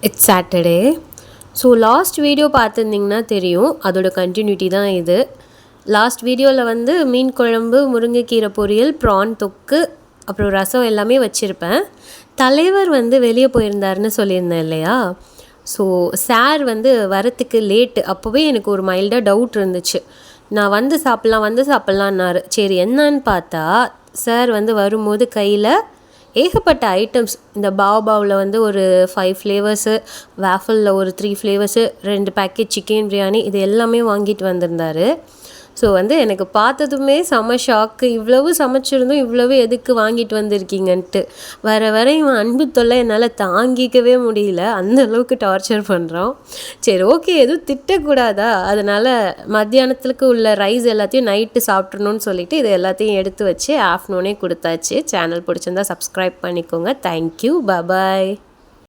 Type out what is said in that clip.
It's Saturday. So last video பார்த்துருந்திங்கன்னா தெரியும், அதோட கண்டினியூட்டி தான் இது. லாஸ்ட் வீடியோவில் வந்து மீன் குழம்பு, முருங்கைக்கீரை பொரியல், ப்ரான் தொக்கு, அப்புறம் ரசம் எல்லாமே வச்சுருப்பேன். தலைவர் வந்து வெளியே போயிருந்தாருன்னு சொல்லியிருந்தேன் இல்லையா? ஸோ சார் வந்து வரத்துக்கு லேட்டு. அப்போவே எனக்கு ஒரு மைல்டாக டவுட் இருந்துச்சு. நான் வந்து சாப்பிட்லான்னாரு. சரி என்னன்னு பார்த்தா, சார் வந்து வரும்போது கையில் ஏகப்பட்ட ஐட்டம்ஸ், இந்த பாவ்பாவில் வந்து ஒரு 5 ஃப்ளேவர்ஸு, வேஃபலில் ஒரு 3 ஃப்ளேவர்ஸு, 2 பேக்கெட் சிக்கன் பிரியாணி, இது எல்லாமே வாங்கிட்டு வந்திருந்தார். ஸோ வந்து எனக்கு பார்த்ததுமே செம ஷாக்கு. இவ்வளவு சமைச்சிருந்தும் இவ்வளவு எதுக்கு வாங்கிட்டு வந்திருக்கீங்கன்ட்டு. வர இவன் அன்பு தொல்லை என்னால் தாங்கிக்கவே முடியல. அந்த அளவுக்கு டார்ச்சர் பண்ணுறான். சரி ஓகே, எதுவும் திட்டக்கூடாதா, அதனால் மத்தியானத்துக்கு உள்ள ரைஸ் எல்லாத்தையும் நைட்டு சாப்பிட்றணுன்னு சொல்லிவிட்டு இது எல்லாத்தையும் எடுத்து வச்சு ஆஃப்டர்நூனே கொடுத்தாச்சு. சேனல் பிடிச்சிருந்தா சப்ஸ்கிரைப் பண்ணிக்கோங்க. தேங்க்யூ, பாய்.